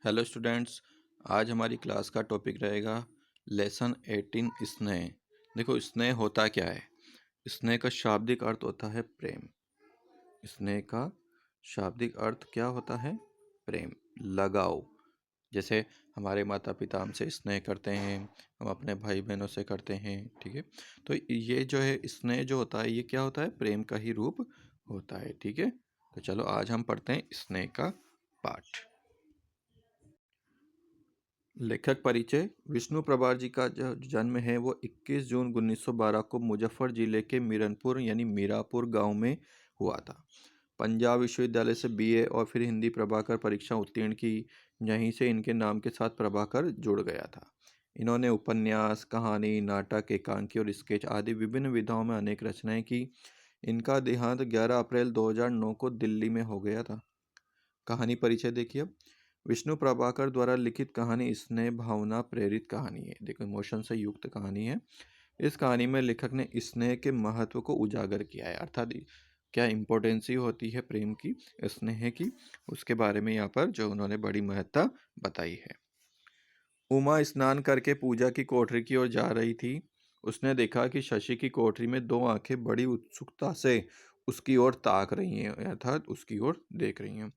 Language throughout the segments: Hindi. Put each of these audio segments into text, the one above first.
Hello students. आज हमारी क्लास का टॉपिक रहेगा लेसन 18 स्नेह। देखो, स्नेह होता क्या है। स्नेह का शाब्दिक अर्थ होता है प्रेम। स्नेह का शाब्दिक अर्थ क्या होता है? प्रेम, लगाव। जैसे हमारे माता पिता हमसे स्नेह करते हैं, हम अपने भाई बहनों से करते हैं। ठीक है, तो ये जो है स्नेह जो होता है, ये क्या होता है? प्रेम का ही रूप होता है। ठीक है, तो चलो आज हम पढ़ते हैं स्नेह का पाठ। लेखक परिचय। विष्णु प्रभार जी का जो जन्म है वो 21 जून 1912 को मुजफ्फर जिले के मीरनपुर यानी मीरापुर गांव में हुआ था। पंजाब विश्वविद्यालय से बीए और फिर हिंदी प्रभाकर परीक्षा उत्तीर्ण की। यहीं से इनके नाम के साथ प्रभाकर जुड़ गया था। इन्होंने उपन्यास, कहानी, नाटक, एकांकी और स्केच आदि विभिन्न विधाओं में अनेक रचनाएं की। इनका देहांत 11 अप्रैल 2009 को दिल्ली में हो गया था। कहानी परिचय देखिए अब। विष्णु प्रभाकर द्वारा लिखित कहानी स्नेह भावना प्रेरित कहानी है। देखो, इमोशन से युक्त कहानी है। इस कहानी में लेखक ने स्नेह के महत्व को उजागर किया है, अर्थात क्या इम्पोर्टेंसी होती है प्रेम की, स्नेह की, उसके बारे में यहाँ पर जो उन्होंने बड़ी महत्ता बताई है। उमा स्नान करके पूजा की कोठरी की ओर जा रही थी। उसने देखा कि शशि की कोठरी में दो आंखें बड़ी उत्सुकता से उसकी ओर ताक रही हैं, अर्थात उसकी ओर देख रही हैं।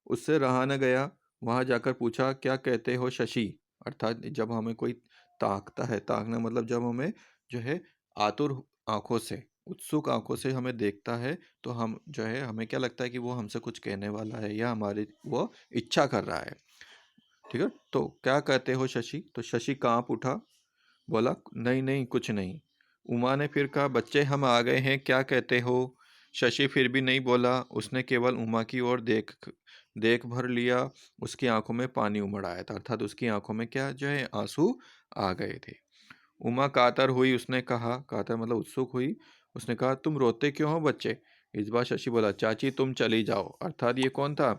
उससे रहा न गया। वहां जाकर पूछा, क्या कहते हो शशि? अर्थात जब हमें कोई ताकता है, ताकना मतलब जब हमें जो है आतुर आंखों से, उत्सुक आंखों से हमें देखता है, तो हम जो है हमें क्या लगता है कि वो हमसे कुछ कहने वाला है या हमारी वो इच्छा कर रहा है। ठीक है, तो क्या कहते हो शशि? तो शशि कांप उठा, बोला, नहीं नहीं, कुछ नहीं। उमा ने फिर कहा, बच्चे हम आ गए हैं, क्या कहते हो? शशि फिर भी नहीं बोला। उसने केवल उमा की ओर देख देख भर लिया। उसकी आंखों में पानी उमड़ आया था, अर्थात उसकी आंखों में क्या जो है आंसू आ गए थे। उमा कातर हुई। उसने कहा, कातर मतलब उत्सुक हुई। उसने कहा, तुम रोते क्यों हो बच्चे? इस बार शशि बोला, चाची तुम चली जाओ। अर्थात ये कौन था?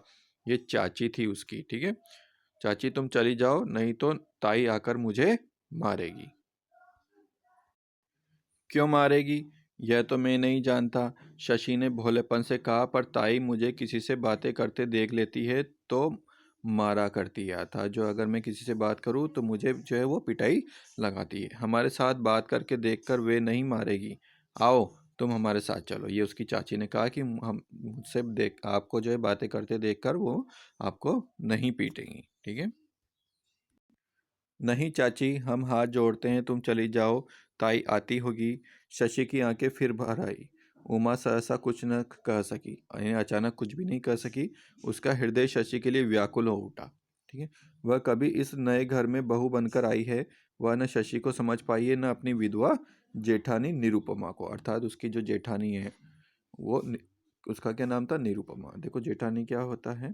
ये चाची थी उसकी। ठीक है, चाची तुम चली जाओ, नहीं तो ताई आकर मुझे मारेगी। क्यों मारेगी? यह तो मैं नहीं जानता, शशि ने भोलेपन से कहा, पर ताई मुझे किसी से बातें करते देख लेती है तो मारा करती है। था जो अगर मैं किसी से बात करूं तो मुझे जो है वो पिटाई लगाती है। हमारे साथ बात करके देखकर वे नहीं मारेगी। आओ तुम हमारे साथ चलो। ये उसकी चाची ने कहा कि हम मुझसे देख आपको जो है बातें करते देखकर वो आपको नहीं पीटेंगी। ठीक है, नहीं चाची, हम हाथ जोड़ते हैं, तुम चली जाओ, ताई आती होगी। शशि की आंखें फिर भर आई। उमा सहसा कुछ न कह सकी, यानी अचानक कुछ भी नहीं कह सकी। उसका हृदय शशि के लिए व्याकुल हो उठा। ठीक है, वह कभी इस नए घर में बहू बनकर आई है। वह न शशि को समझ पाई है, न अपनी विधवा जेठानी निरुपमा को। अर्थात उसकी जो जेठानी है वो उसका क्या नाम था? निरुपमा। देखो, जेठानी क्या होता है?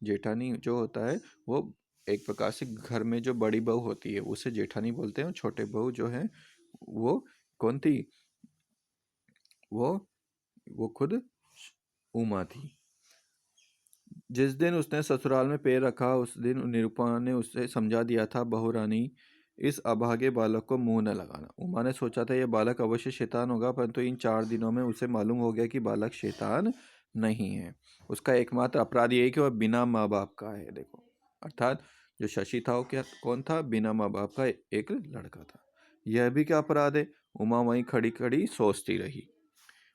जेठानी जो होता है वो एक प्रकार से घर में जो बड़ी बहू होती है उसे जेठानी बोलते हैं, और छोटे बहू जो है वो कौन थी? वो वो खुद उमा थी। जिस दिन उसने ससुराल में पैर रखा उस दिन निरुपमा ने उसे समझा दिया था, बहू रानी, इस अभागे बालक को मुंह न लगाना। उमा ने सोचा था यह बालक अवश्य शैतान होगा, परंतु इन 4 दिनों में उसे मालूम हो गया कि बालक शैतान नहीं है। उसका एकमात्र अपराध यही कि वह बिना माँ बाप का है। देखो, अर्थात जो शशि था वो क्या कौन था? बिना माँ बाप का एक लड़का था। यह भी क्या अपराध है? उमा वहीं खड़ी खड़ी सोचती रही।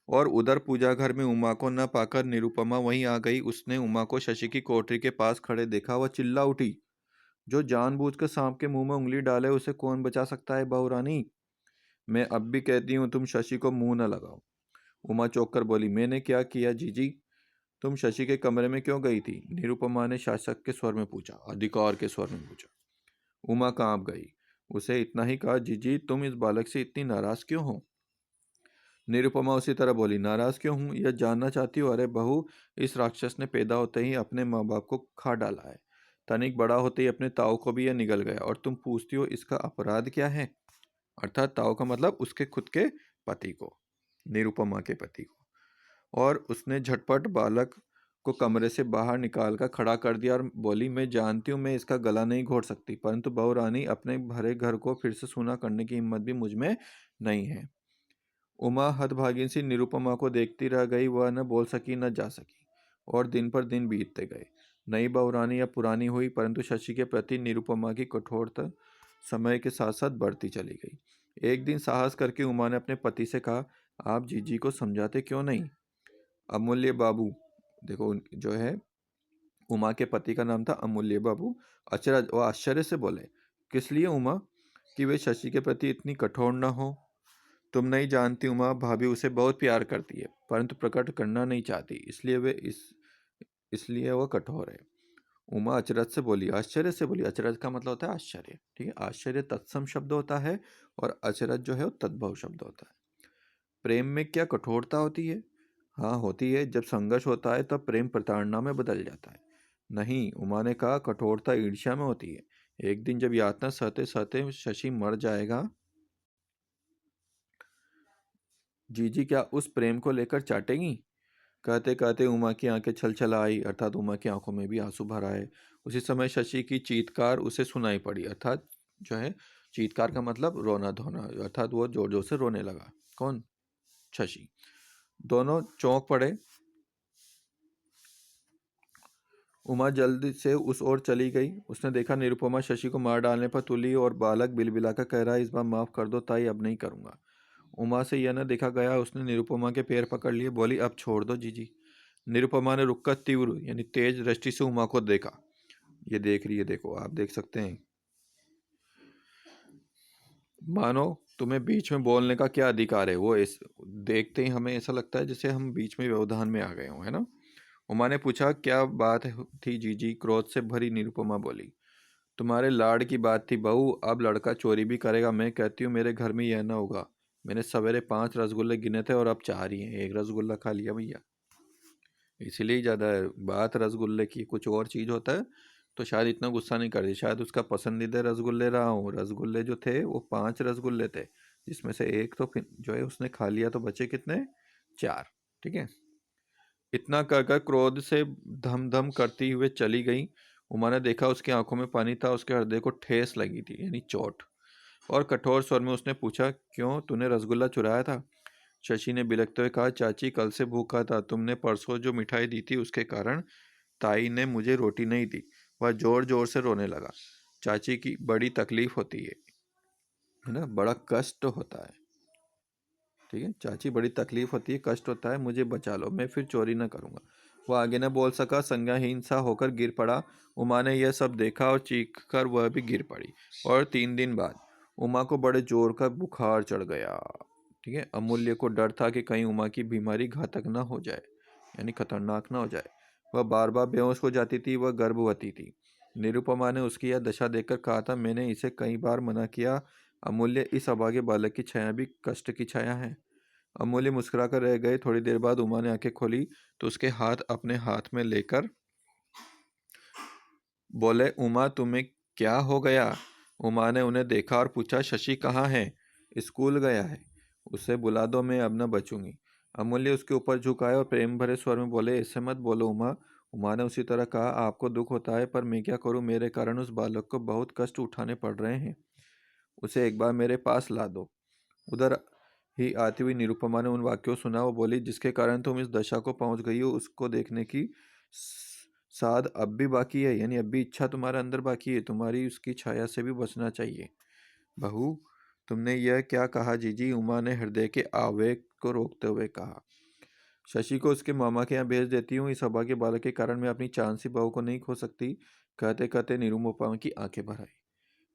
और उधर पूजा घर में उमा को न पाकर निरुपमा वहीं आ गई। उसने उमा को शशि की कोठरी के पास खड़े देखा। वह चिल्ला उठी, जो जानबूझकर सांप के मुंह में उंगली डाले उसे कौन बचा सकता है बहू रानी? मैं अब भी कहती हूँ तुम शशि को मुंह न लगाओ। उमा चौंक कर बोली, मैंने क्या किया जीजी? तुम शशि के कमरे में क्यों गई थी? निरुपमा ने शासक के स्वर में पूछा, अधिकार के स्वर में पूछा। उमा कांप गई। उसे इतना ही कहा, जीजी तुम इस बालक से इतनी नाराज क्यों हो? निरुपमा उसी तरह बोली, नाराज क्यों हूँ यह जानना चाहती हो? अरे बहू, इस राक्षस ने पैदा होते ही अपने माँ बाप को खा डाला है। तनिक बड़ा होते ही अपने ताऊ को भी यह निगल गया, और तुम पूछती हो इसका अपराध क्या है? अर्थात ताऊ का मतलब उसके खुद के पति को, निरुपमा के पति को। और उसने झटपट बालक को कमरे से बाहर निकाल कर खड़ा कर दिया और बोली, मैं जानती हूँ मैं इसका गला नहीं घोट सकती, परंतु बहू रानी, अपने भरे घर को फिर से सूना करने की हिम्मत भी मुझ में नहीं है। उमा हतभागिन सी निरुपमा को देखती रह गई। वह न बोल सकी न जा सकी। और दिन पर दिन बीतते गए। नई बहुरानी या पुरानी हुई, परंतु शशि के प्रति निरुपमा की कठोरता समय के साथ साथ बढ़ती चली गई। एक दिन साहस करके उमा ने अपने पति से कहा, आप जीजी को समझाते क्यों नहीं? अमूल्य बाबू, देखो जो है उमा के पति का नाम था अमूल्य बाबू, अचरज व आश्चर्य से बोले, किस लिए उमा, कि वे शशि के प्रति इतनी कठोर न हो? तुम नहीं जानती उमा, भाभी उसे बहुत प्यार करती है, परंतु प्रकट करना नहीं चाहती, इसलिए वह कठोर है। उमा अचरज से बोली, आश्चर्य से बोली। अचरज का मतलब होता है आश्चर्य, ठीक है। आश्चर्य तत्सम शब्द होता है और अचरज जो है वो तद्भव शब्द होता है। प्रेम में क्या कठोरता होती है? हाँ होती है। जब संघर्ष होता है तब प्रेम प्रताड़ना में बदल जाता है। नहीं, उमा ने कहा, कठोरता ईर्ष्या में होती है। एक दिन जब यातना सहते सहते शशि मर जाएगा, जीजी क्या उस प्रेम को लेकर चाटेगी? कहते कहते उमा की आंखें छल छल आई, अर्थात उमा की आंखों में भी आंसू भर आए। उसी समय शशि की चीत्कार उसे सुनाई पड़ी, अर्थात जो है चीत्कार का मतलब रोना धोना, अर्थात वो जोर जोर से रोने लगा। कौन? शशि। दोनों चौंक पड़े। उमा जल्दी से उस ओर चली गई। उसने देखा निरुपमा शशि को मार डालने पर तुली और बालक बिलबिला कर कह रहा है, इस बार माफ कर दो ताई, अब नहीं करूंगा। उमा से यह न देखा गया। उसने निरुपमा के पैर पकड़ लिए, बोली, अब छोड़ दो जीजी। निरुपमा ने रुककर तीव्र यानी तेज दृष्टि से उमा को देखा। ये देख रही है, देखो आप देख सकते हैं, मानो तुम्हें बीच में बोलने का क्या अधिकार है। वो देखते ही हमें ऐसा लगता है जैसे हम बीच में व्यवधान में आ गए हों, है ना। उमा ने पूछा, क्या बात थी जीजी? क्रोध से भरी निरुपमा बोली, तुम्हारे लाड़ की बात थी बहू, अब लड़का चोरी भी करेगा। मैं कहती हूँ मेरे घर में यह ना होगा। मैंने सवेरे 5 रसगुल्ले गिने थे और अब 4 ही हैं। एक रसगुल्ला खा लिया भैया, इसीलिए ज़्यादा है। बात रसगुल्ले की, कुछ और चीज़ होता है तो शायद इतना गुस्सा नहीं करती। शायद उसका पसंदीदा रसगुल्ले रहा हूँ। रसगुल्ले जो थे वो 5 रसगुल्ले थे, जिसमें से एक तो फिर जो है उसने खा लिया, तो बचे कितने? 4। ठीक है। इतना कहकर क्रोध से धम धम करती हुए चली गई। उमा ने देखा उसकी आंखों में पानी था, उसके हृदय को ठेस लगी थी यानी चोट। और कठोर स्वर में उसने पूछा, क्यों, तूने रसगुल्ला चुराया था? शशि ने बिलखते हुए कहा, चाची कल से भूखा था। तुमने परसों जो मिठाई दी थी उसके कारण ताई ने मुझे रोटी नहीं दी। वह जोर जोर से रोने लगा। चाची की बड़ी तकलीफ होती है ना, बड़ा कष्ट होता है। ठीक है, चाची बड़ी तकलीफ होती है, कष्ट होता है, मुझे बचा लो, मैं फिर चोरी न करूंगा। वह आगे न बोल सका, संज्ञाहीन सा होकर गिर पड़ा। उमा ने यह सब देखा और चीख कर वह भी गिर पड़ी। और 3 दिन बाद उमा को बड़े जोर का बुखार चढ़ गया। ठीक है। अमूल्य को डर था कि कहीं उमा की बीमारी घातक ना हो जाए, यानी खतरनाक ना हो जाए। वह बार बार बेहोश हो जाती थी। वह गर्भवती थी। निरुपमा ने उसकी यह दशा देखकर कहा था, मैंने इसे कई बार मना किया, अमूल्य, इस अभागे बालक की छाया भी कष्ट की छाया है। अमूल्य मुस्कुरा कर रह गए। थोड़ी देर बाद उमा ने आंखें खोली तो उसके हाथ अपने हाथ में लेकर बोले, उमा तुम्हें क्या हो गया? उमा ने उन्हें देखा और पूछा, शशि कहाँ है? स्कूल गया है, उसे बुला दो, मैं अब न बचूंगी। अमूल्य उसके ऊपर झुकाए और प्रेम भरे स्वर में बोले, ऐसे मत बोलो उमा। उमा ने उसी तरह कहा, आपको दुख होता है, पर मैं क्या करूं, मेरे कारण उस बालक को बहुत कष्ट उठाने पड़ रहे हैं। उसे एक बार मेरे पास ला दो। उधर ही आती हुई निरुपमा ने उन वाक्यों सुना। वो बोली, जिसके कारण तुम इस दशा को पहुंच गई हो, उसको देखने की साध अब भी बाकी है, यानी अब भी इच्छा तुम्हारे अंदर बाकी है। तुम्हारी उसकी छाया से भी बचना चाहिए। बहू, तुमने यह क्या कहा जीजी? उमा ने हृदय के आवेग को रोकते हुए कहा। शशि को उसके मामा के यहाँ भेज देती हूँ। इस अभागे बालक के कारण मैं अपनी चांसी बहू को नहीं खो सकती। कहते कहते निरुपमा की आंखें भर आई।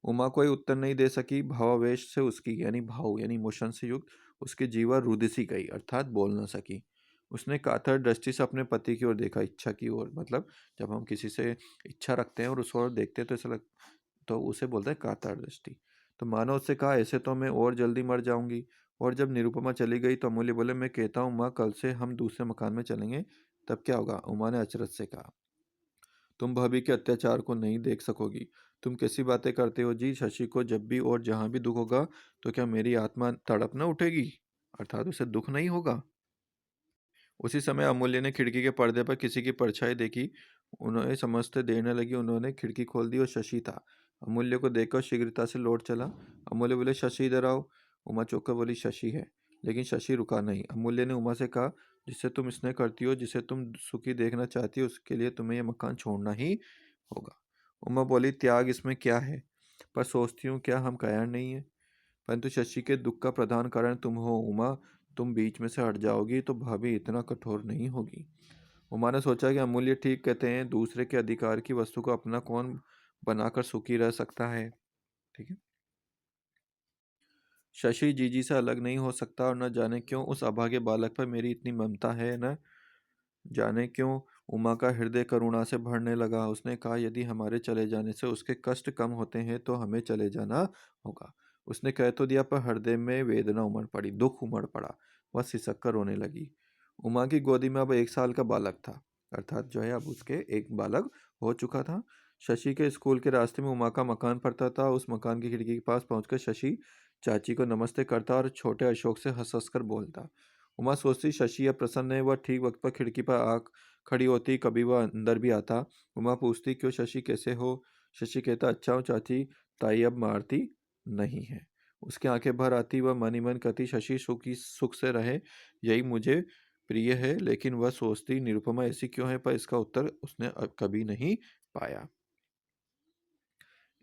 उमा कोई उत्तर नहीं दे सकी। भावावेश से उसकी यानी भाव यानी इमोशन से युक्त उसकी जीवा रुधिर सी गई, अर्थात बोल न सकी। उसने कातर दृष्टि से अपने पति की ओर देखा, इच्छा की ओर, मतलब जब हम किसी से इच्छा रखते हैं और उस ओर देखते हैं तो ऐसा लग, तो उसे बोलते हैं कातर दृष्टि। तो मानो उससे कहा, ऐसे तो मैं और जल्दी मर जाऊंगी। और जब निरुपमा चली गई तो अमूल्य बोले, मैं कहता हूँ माँ, कल से हम दूसरे मकान में चलेंगे, तब क्या होगा? उमा ने अचरज से कहा, तुम भाभी के अत्याचार को नहीं देख सकोगी। तुम कैसी बातें करते हो जी? शशि को जब भी और जहां भी दुख होगा तो क्या मेरी आत्मा तड़प न उठेगी, अर्थात उसे दुख नहीं होगा? उसी समय अमूल्य ने खिड़की के पर्दे पर किसी की परछाई देखी। उन्हें समझते देर न लगी। उन्होंने खिड़की खोल दी और शशि था। अमूल्य को देखकर शीघ्रता से लौट चला। अमूल्य बोले, शशि इधर आओ। उमा चौंक कर बोली, शशि है? लेकिन शशि रुका नहीं। अमूल्य ने उमा से कहा, जिससे तुम स्नेह करती हो, जिसे तुम सुखी देखना चाहती हो, उसके लिए तुम्हें यह मकान छोड़ना ही होगा। उमा बोली, त्याग इसमें क्या है, पर सोचती हूँ क्या हम कायर नहीं है। परंतु शशि के दुख का प्रधान कारण तुम हो उमा। तुम बीच में से हट जाओगी तो भाभी इतना कठोर नहीं होगी। उमा ने सोचा कि अमूल्य ठीक कहते हैं, दूसरे के अधिकार की वस्तु को अपना कौन बनाकर सुखी रह सकता है। ठीक है। शशि जीजी से अलग नहीं हो सकता, और न जाने क्यों उस अभागे बालक पर मेरी इतनी ममता है, न जाने क्यों। उमा का हृदय करुणा से भरने लगा। उसने कहा, यदि हमारे चले जाने से उसके कष्ट कम होते हैं तो हमें चले जाना होगा। उसने कह तो दिया, पर हृदय में वेदना उमड़ पड़ी, दुख उमड़ पड़ा। वह सिसक कर रोने लगी। उमा की गोदी में अब 1 साल का बालक था, अर्थात जो है अब उसके एक बालक हो चुका था। शशि के स्कूल के रास्ते में उमा का मकान पड़ता था। उस मकान की खिड़की के पास पहुंचकर शशि चाची को नमस्ते करता और छोटे अशोक से हंस हंस कर बोलता। उमा सोचती, शशि अब प्रसन्न है। वह ठीक वक्त पर खिड़की पर आ खड़ी होती, कभी वह अंदर भी आता। उमा पूछती, क्यों शशि, कैसे हो। शशि कहता, अच्छा हूँ चाची, ताई अब मारती नहीं है। उसकी आंखें भर आती। वह मन ही मन कहती, शशि सुख से रहे, यही मुझे प्रिय है। लेकिन वह सोचती, निरुपमा ऐसी क्यों है, पर इसका उत्तर उसने कभी नहीं पाया।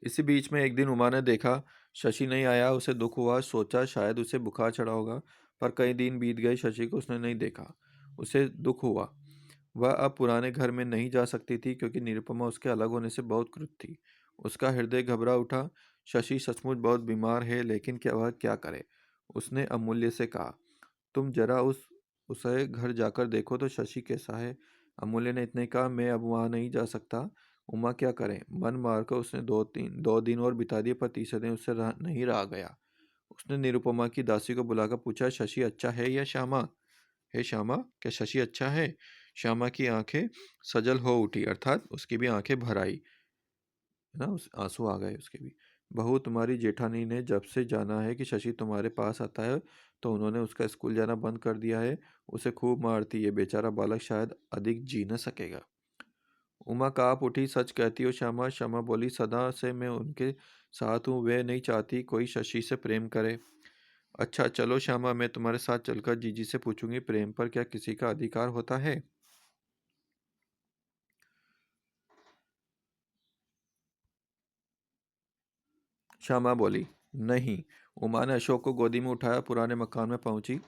इसी बीच में एक दिन उमा ने देखा शशि नहीं आया। उसे दुख हुआ, सोचा शायद उसे बुखार चढ़ा होगा। पर कई दिन बीत गए, शशि को उसने नहीं देखा। उसे दुख हुआ। वह अब पुराने घर में नहीं जा सकती थी, क्योंकि निरुपमा उसके अलग होने से बहुत क्रुद्ध थी। उसका हृदय घबरा उठा। शशि सचमुच बहुत बीमार है, लेकिन क्या वह क्या करे। उसने अमूल्य से कहा, तुम जरा उसे घर जाकर देखो तो शशि कैसा है। अमूल्य ने इतने कहा, मैं अब वहां नहीं जा सकता। उमा क्या करे। मन मारकर उसने 2 दिन और बिता दिए, पर तीसरे दिन उससे नहीं रहा गया। उसने निरुपमा की दासी को बुलाकर पूछा, शशि अच्छा है या श्यामा। हे श्यामा, क्या शशि अच्छा है। श्यामा की आंखें सजल हो उठी, अर्थात उसकी भी आंखें भर आई, है ना, उस आंसू आ गए उसके भी। बहू, तुम्हारी जेठानी ने जब से जाना है कि शशि तुम्हारे पास आता है, तो उन्होंने उसका स्कूल जाना बंद कर दिया है। उसे खूब मारती है। बेचारा बालक शायद अधिक जी न सकेगा। उमा काँप उठी, सच कहती हो श्यामा। श्यामा बोली, सदा से मैं उनके साथ हूँ, वे नहीं चाहती कोई शशि से प्रेम करे। अच्छा चलो श्यामा, मैं तुम्हारे साथ चलकर जीजी से पूछूंगी, प्रेम पर क्या किसी का अधिकार होता है। श्यामा बोली, नहीं। उमा ने अशोक को गोदी में उठाया, पुराने मकान में पहुंची।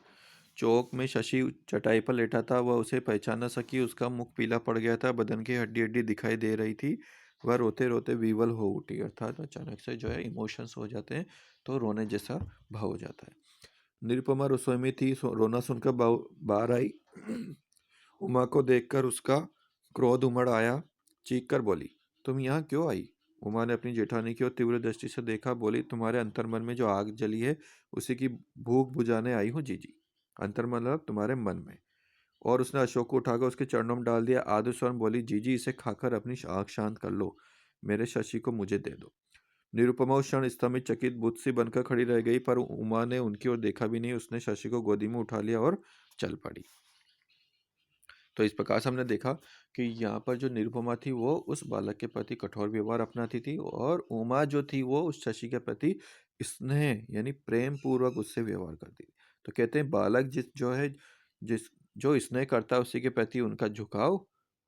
चौक में शशि चटाई पर लेटा था। वह उसे पहचान न सकी। उसका मुख पीला पड़ गया था, बदन की हड्डी हड्डी दिखाई दे रही थी। वह रोते रोते विवल हो उठी, अर्थात अचानक से जो है इमोशंस हो जाते हैं, तो रोने जैसा भाव हो जाता है। निरुपमा रसोई में थी। रोना सुनकर बाहर आई। उमा को देखकर उसका क्रोध उमड़ आया। चीख कर बोली, तुम यहाँ क्यों आई। उमा ने अपनी जेठानी की ओर तीव्र दृष्टि से देखा। बोली, तुम्हारे अंतर्मन में जो आग जली है, उसी की भूख बुझाने आई हूँ जीजी। अंतर मतलब तुम्हारे मन में। और उसने अशोक को उठाकर उसके चरणों में डाल दिया। आधे स्वर में बोली, जीजी इसे खाकर अपनी आग शांत कर लो, मेरे शशि को मुझे दे दो। निरुपमा उस क्षण स्तंभित चकित बुद्ध सी बनकर खड़ी रह गई, पर उमा ने उनकी ओर देखा भी नहीं। उसने शशि को गोदी में उठा लिया और चल पड़ी। तो इस प्रकार से हमने देखा कि यहाँ पर जो निरुपमा थी वो उस बालक के प्रति कठोर व्यवहार अपनाती थी, और उमा जो थी वो उस शशि के प्रति स्नेह यानी प्रेम पूर्वक उससे व्यवहार करती थी। तो कहते हैं बालक जिस जो स्नेह करता है उसी के प्रति उनका झुकाव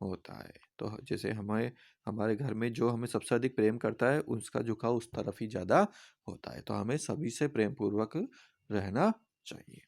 होता है। तो जैसे हमारे हमारे घर में जो हमें सबसे अधिक प्रेम करता है, उसका झुकाव उस तरफ ही ज़्यादा होता है। तो हमें सभी से प्रेम पूर्वक रहना चाहिए।